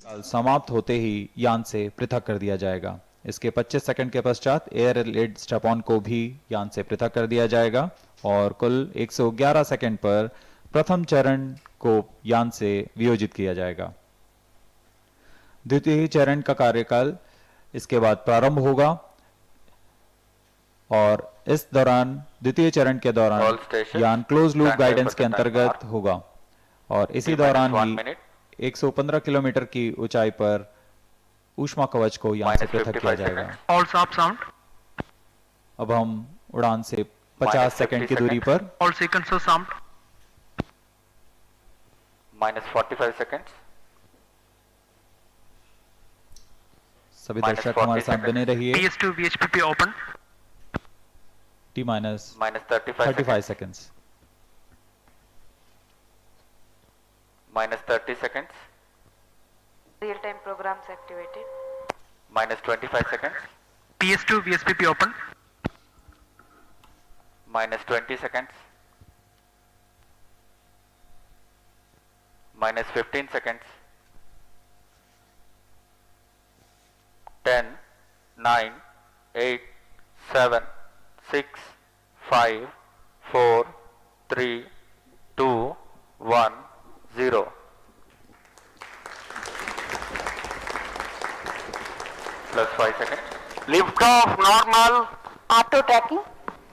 काल समाप्त होते ही यान से पृथक कर दिया जाएगा। इसके 25 सेकंड के पश्चात एयर लेड स्ट्रैप-ऑन को भी यान से पृथक कर दिया जाएगा और कुल 111 सेकंड पर प्रथम चरण को यान से वियोजित किया जाएगा। द्वितीय चरण का कार्यकाल इसके बाद प्रारंभ होगा और इस दौरान द्वितीय चरण के दौरान यान क्लोज लूप गाइडेंस के अंतर्गत होगा और इसी दौरान ही 115 किलोमीटर की ऊंचाई पर ऊष्मा कवच को यान से पृथक किया जाएगा। All stop sound. अब हम उड़ान से 50 सेकंड की दूरी पर All sequences sound. -45 seconds. सभी दर्शक हमारे साथ बने रहिए। PS2 VHPP open. T minus -35 seconds. -30 seconds. Real-time programs activated. -25 seconds. PS2 VSPP open. -20 seconds. -15 seconds. 10, 9, 8, 7, 6, 5, 4, 3, 2, 1, 0. +5 seconds. Lift off normal. Auto tracking.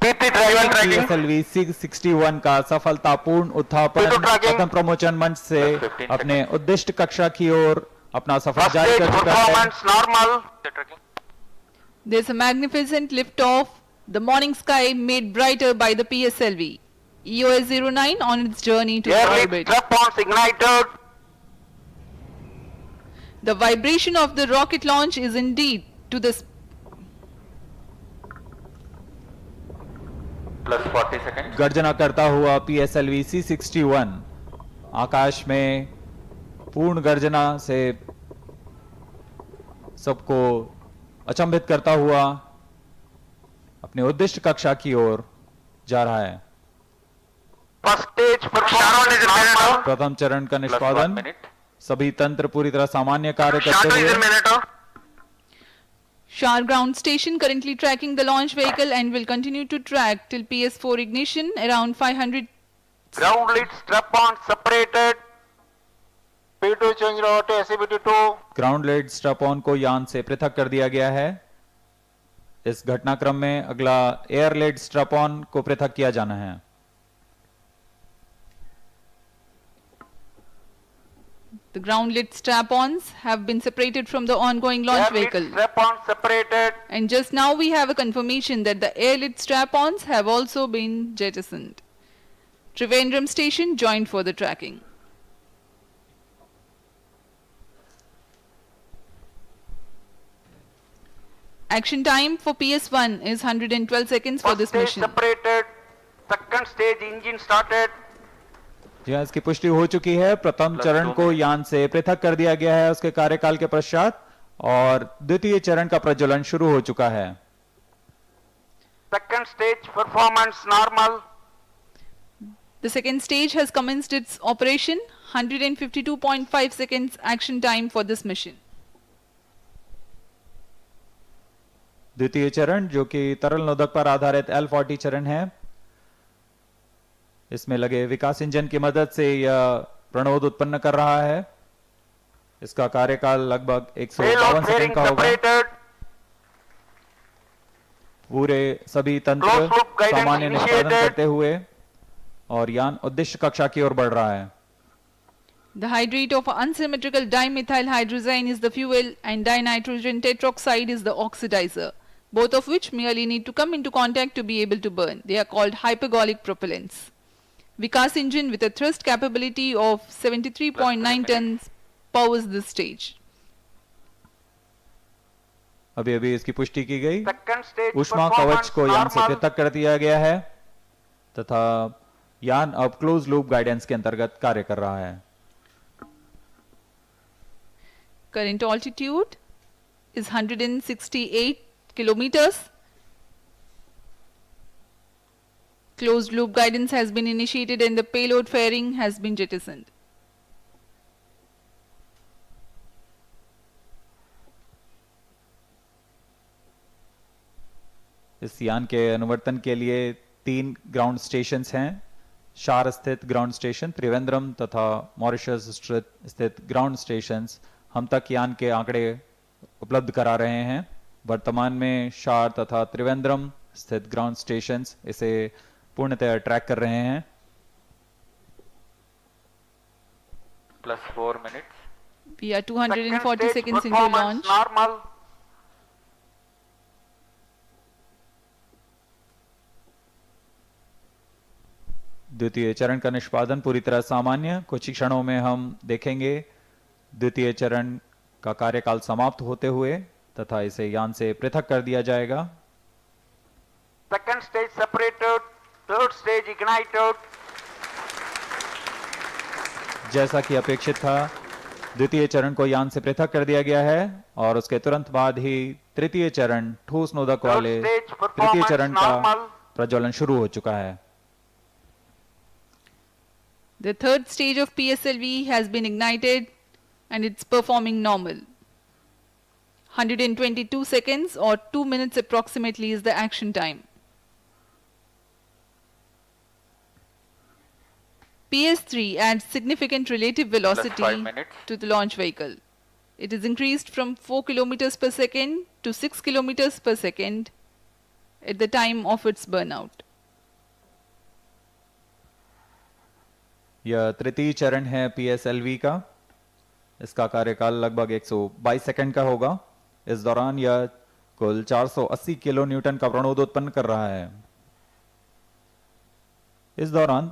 PT driver tracking. PSLV 661 का सफलतापूर्ण उत्थापन Auto tracking. प्रथम प्रमोचन मंच से Plus 15 अपने उद्दिष्ट कक्षा की ओर अपना सफर First जारी stage कर चुका है। performance normal. There's a magnificent liftoff. The morning sky made brighter by the PSLV. EOS 09 on its journey to Airlift orbit. strap-ons ignited. The vibration of the rocket launch is indeed to the +40 seconds. गर्जना करता हुआ PSLV C61 आकाश में पूर्ण गर्जना से सबको अचंभित करता हुआ अपने उद्दिष्ट कक्षा की ओर जा रहा है। First stage performance normal. प्रथम चरण का +1 निष्पादन minute. सभी तंत्र पूरी तरह सामान्य कार्य करते हुए। Shar ground station currently tracking the launch vehicle and will continue to track till PS4 ignition around 500. Ground lead strap-on separated. P2 change over to SCBT2. Ground lead strap-on को यान से पृथक कर दिया गया है। इस घटनाक्रम में अगला एयर लेड स्ट्रैप-ऑन को पृथक किया जाना है। The ground lit strap-ons have been separated from the ongoing launch Air lead vehicle. strap-on separated. And just now we have a confirmation that the air lit strap-ons have also been jettisoned. Trivandrum station joined for the tracking. Action time for PS1 is 112 seconds for First this stage mission. separated. Second stage engine started. जी हाँ, इसकी पुष्टि हो चुकी है। प्रथम चरण को यान से पृथक कर दिया गया है उसके कार्यकाल के पश्चात और द्वितीय चरण का प्रज्वलन शुरू हो चुका है। Second stage performance normal. The second stage has commenced its operation. 152.5 seconds action time for this mission. द्वितीय चरण जो कि तरल नोदक पर आधारित L40 चरण है, इसमें लगे विकास इंजन की मदद से यह प्रणोद उत्पन्न कर रहा है। इसका कार्यकाल लगभग 152 सेकंड का होगा। पूरे सभी तंत्र सामान्य निष्पादन करते हुए और यान उद्दिष्ट कक्षा की ओर बढ़ रहा है। The hydrate of unsymmetrical dimethyl hydrazine is the fuel and dinitrogen tetroxide is the oxidizer, both of which merely need to come into contact to be able to burn. They are called hypergolic propellants. Vikas engine with a thrust capability of 73.9 tons powers this stage. अभी अभी इसकी पुष्टि की गई। Second stage ऊष्मा कवच performance को यान से normal. पृथक कर दिया गया है तथा यान अब क्लोज लूप गाइडेंस के अंतर्गत कार्य कर रहा है। Current altitude is 168 kilometers. Closed loop guidance has been initiated and the payload fairing has been jettisoned. इस यान के अनुवर्तन के लिए 3 ग्राउंड स्टेशंस हैं। शार स्थित ग्राउंड स्टेशन, त्रिवेंद्रम तथा मॉरिशस स्थित ग्राउंड स्टेशंस हम तक यान के आंकड़े उपलब्ध करा रहे हैं। वर्तमान में शार तथा त्रिवेंद्रम स्थित ग्राउंड स्टेशंस इसे पूर्णतः ट्रैक कर रहे हैं। +4 minutes. We are 240 Second stage seconds into performance launch. normal. द्वितीय चरण का निष्पादन पूरी तरह सामान्य। कुछ ही क्षणों में हम देखेंगे द्वितीय चरण का कार्यकाल समाप्त होते हुए तथा इसे यान से पृथक कर दिया जाएगा। Second stage separated. Third stage ignited. जैसा कि अपेक्षित था, द्वितीय चरण को यान से पृथक कर दिया गया है और उसके तुरंत बाद ही तृतीय चरण ठोस नोदक वाले Third stage तृतीय performance चरण का normal. प्रज्वलन शुरू हो चुका है। The third stage of PSLV has been ignited and it's performing normal. 122 seconds or 2 minutes approximately is the action time. PS3 adds significant relative velocity 5 minutes. to the launch vehicle. It is increased from 4 kilometers per second to 6 kilometers per second at the time of its burnout. यह तृतीय चरण है PSLV का। इसका कार्यकाल लगभग 122 second का होगा। इस दौरान यह कुल 480 किलो न्यूटन का प्रणोद उत्पन्न कर रहा है। इस दौरान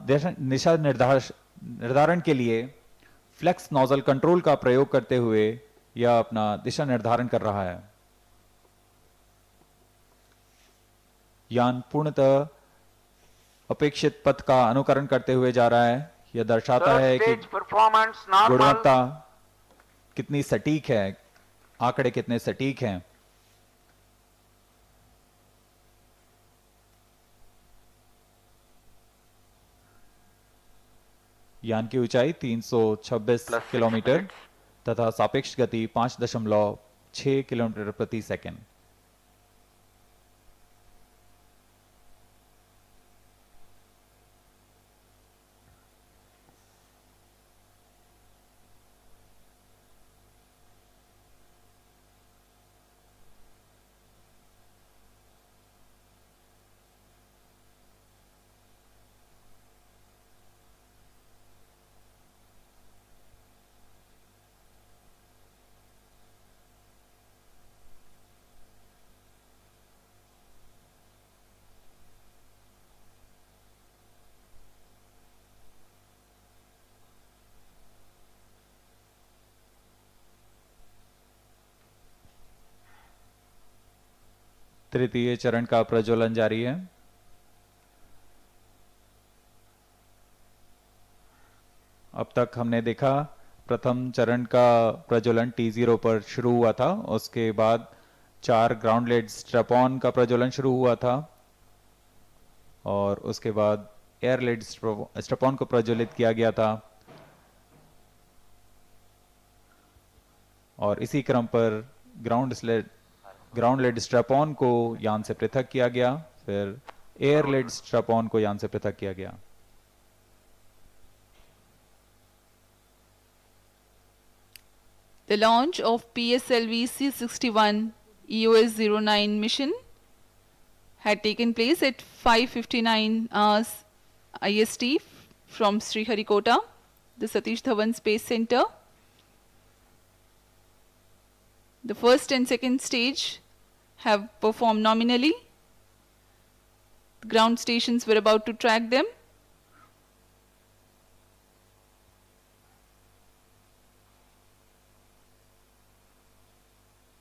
दिशा निर्धारण के लिए फ्लेक्स नोजल कंट्रोल का प्रयोग करते हुए यह अपना दिशा निर्धारण कर रहा है। यान पूर्णतः अपेक्षित पथ का अनुकरण करते हुए जा रहा है। यह दर्शाता Third है कि stage performance normal. गुणवत्ता कितनी सटीक है, आंकड़े कितने सटीक हैं। यान की ऊंचाई 326 +6 किलोमीटर minutes. तथा सापेक्ष गति 5.6 किलोमीटर प्रति सेकंड। तृतीय चरण का प्रज्वलन जारी है। अब तक हमने देखा प्रथम चरण का प्रज्वलन T0 पर शुरू हुआ था। उसके बाद 4 ग्राउंड लेड स्ट्रैप ऑन का प्रज्वलन शुरू हुआ था और उसके बाद एयर लेड स्ट्रैप ऑन को प्रज्वलित किया गया था और इसी क्रम पर ग्राउंड लेड स्ट्रैप ऑन को यान से पृथक किया गया, फिर एयर लेड स्ट्रैप ऑन को यान से पृथक किया गया। The launch of PSLV C61 EOS-09 mission had taken place at 5:59 hours IST from Sriharikota, the Satish Dhawan Space Center. The first and second stage have performed nominally. The ground stations were about to track them.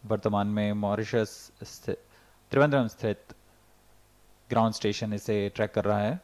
वर्तमान में Mauritius स्थित त्रिवेंद्रम स्थित ground station इसे track कर रहा है।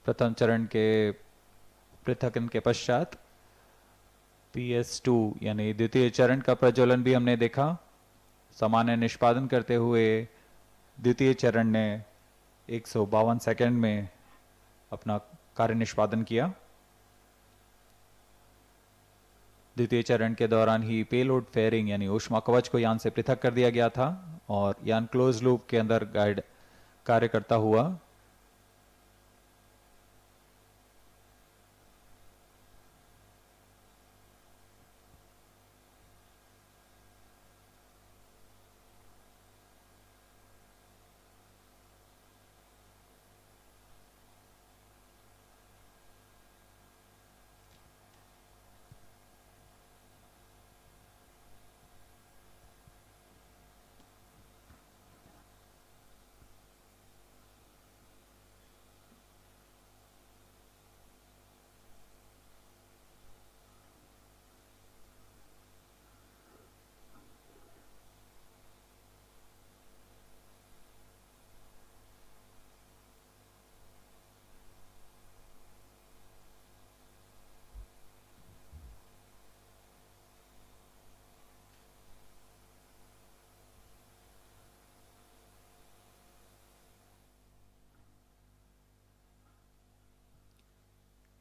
प्रथम चरण के पृथक्करण के पश्चात PS2 यानी द्वितीय चरण का प्रज्वलन भी हमने देखा। सामान्य निष्पादन करते हुए द्वितीय चरण ने 152 सेकंड में अपना कार्य निष्पादन किया। द्वितीय चरण के दौरान ही पेलोड फेयरिंग यानी ऊष्मा कवच को यान से पृथक कर दिया गया था और यान क्लोज लूप के अंदर गाइड कार्य करता हुआ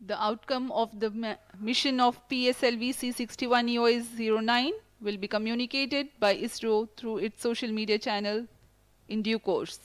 The outcome of the mission of PSLV C61EO is 09 will be communicated by ISRO through its social media channel in due course.